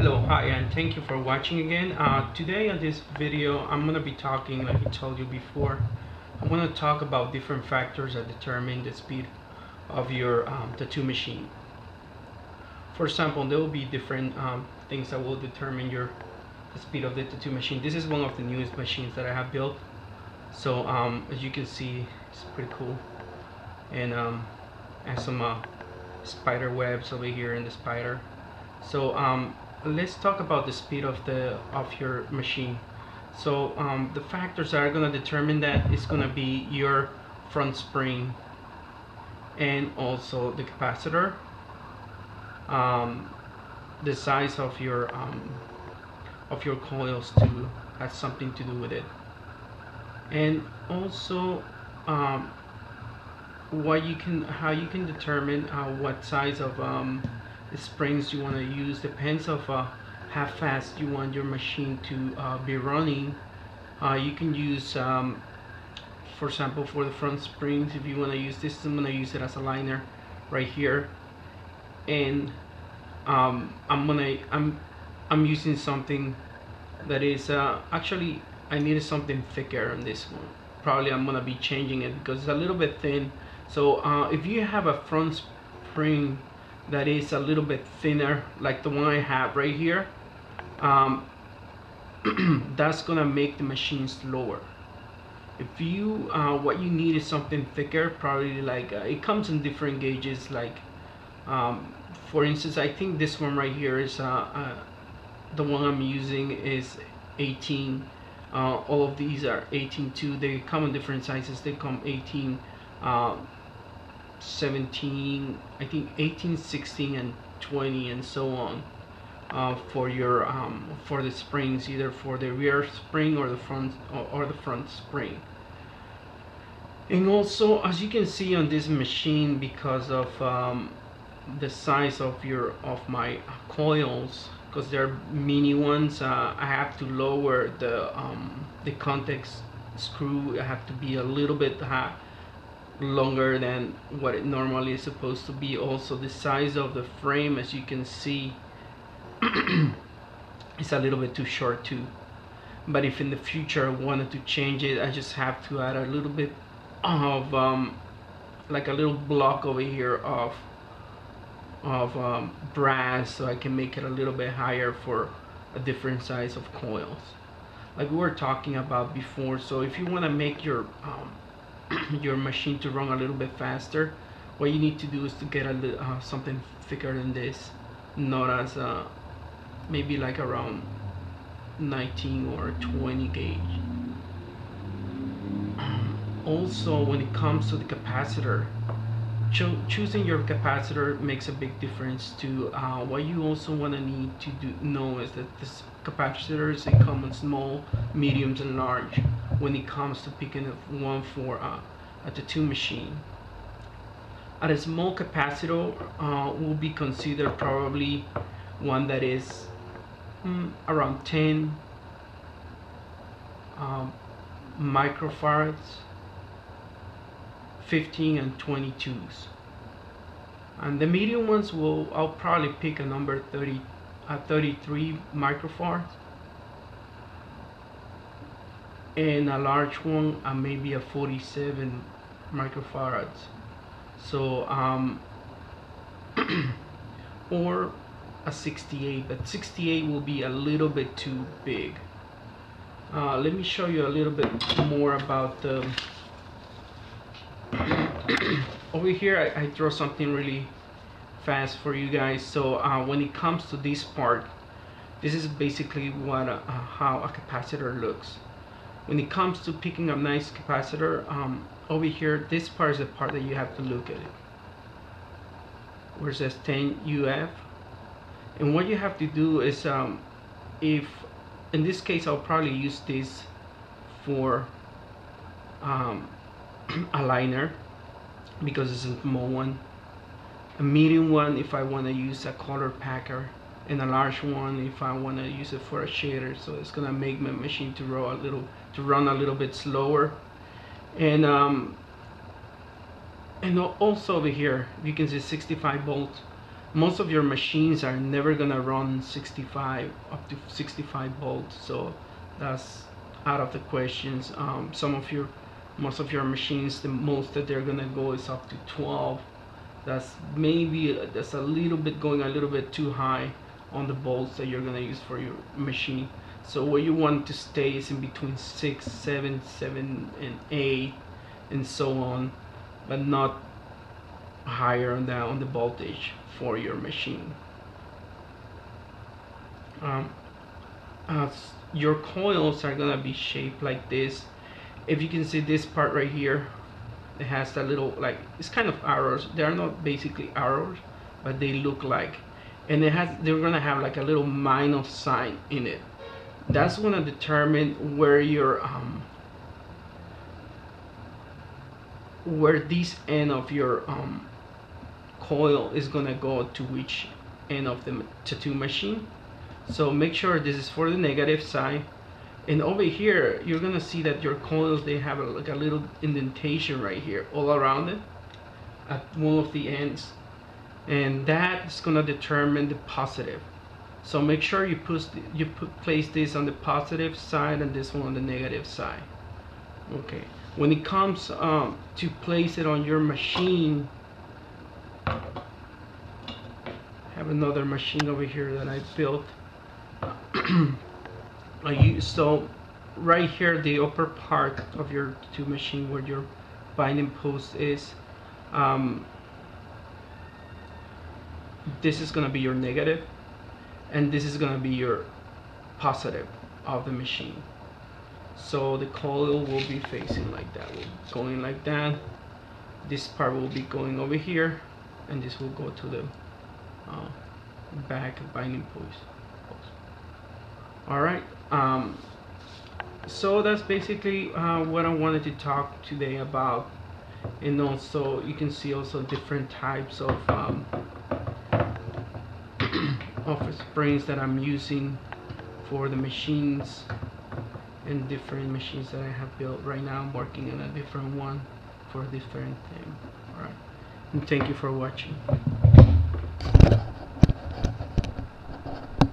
Hello, hi, and thank you for watching again. Today on this video, I'm going to be talking, like I told you before, I'm going to talk about different factors that determine the speed of your tattoo machine. For example, there will be different things that will determine the speed of the tattoo machine. This is one of the newest machines that I have built. So as you can see, it's pretty cool, and has some spider webs over here in the spider. So let's talk about the speed of your machine. So the factors that are going to determine that is going to be your front spring and also the capacitor, the size of your coils too has something to do with it, and also how you can determine what size of springs you want to use depends of how fast you want your machine to be running. You can use for example, for the front springs, if you want to use this, I'm going to use it as a liner right here, and I'm using something that is actually I needed something thicker on this one. Probably I'm going to be changing it because it's a little bit thin. So if you have a front spring that is a little bit thinner, like the one I have right here, that's gonna make the machine slower. If you what you need is something thicker, probably like it comes in different gauges, like for instance, I think this one right here is the one I'm using is 18. All of these are 18 too. They come in different sizes. They come 18, 17, I think 18, 16, and 20, and so on, for your for the springs, either for the rear spring or the front spring. And also, as you can see on this machine, because of the size of my coils, because they're mini ones, I have to lower the contact screw. I have to be a little bit longer than what it normally is supposed to be. Also, the size of the frame, as you can see, it's a little bit too short too. But if in the future I wanted to change it, I just have to add a little bit of like a little block over here of brass, so I can make it a little bit higher for a different size of coils, like we were talking about before. So if you want to make your your machine to run a little bit faster, what you need to do is to get something thicker than this, not as maybe like around 19 or 20 gauge. Also, when it comes to the capacitor, choosing your capacitor makes a big difference too. What you also want to need to know is that this capacitors, they come in small, mediums, and large when it comes to picking one for a tattoo machine. At a small capacitor will be considered probably one that is around 10 microfarads, 15 and 22s. And the medium ones I'll probably pick a number 33 microfarads, and a large one maybe a 47 microfarads. So or a 68, but 68 will be a little bit too big. Let me show you a little bit more about the over here. I draw something really fast for you guys. So when it comes to this part, this is basically what how a capacitor looks. When it comes to picking a nice capacitor, over here, this part is the part that you have to look at it, where it says 10 UF. And what you have to do is, if in this case, I'll probably use this for a liner because it's a small one, a medium one if I want to use a color packer, and a large one if I want to use it for a shader. So it's gonna make my machine to run a little bit slower. And also over here you can see 65 volts most of your machines are never gonna run 65 up to 65 volts, so that's out of the questions. Most of your machines, the most that they're gonna go is up to 12. That's a little bit going a little bit too high on the volts that you're gonna use for your machine. So where you want to stay is in between 6, 7, 7 and 8 and so on, but not higher on the voltage for your machine. Your coils are gonna be shaped like this. If you can see this part right here, it has that little, like, it's kind of arrows. They are not basically arrows, but they look like, and they're gonna have like a little minus sign in it. That's gonna determine where your where this end of your coil is gonna go to which end of the tattoo machine. So make sure this is for the negative side, and over here you're gonna see that your coils, they have like a little indentation right here all around it at one of the ends, and that's gonna determine the positive. So make sure you place this on the positive side and this one on the negative side. Okay, when it comes to place it on your machine, I have another machine over here that I built. So right here, the upper part of your tattoo machine where your binding post is, this is going to be your negative, and this is going to be your positive of the machine. So the coil will be facing like that, going like that. This part will be going over here, and this will go to the back binding post. Alright, so that's basically what I wanted to talk today about. And also you can see also different types of springs that I'm using for the machines, and different machines that I have built. Right now I'm working on a different one for a different thing. Alright, and thank you for watching.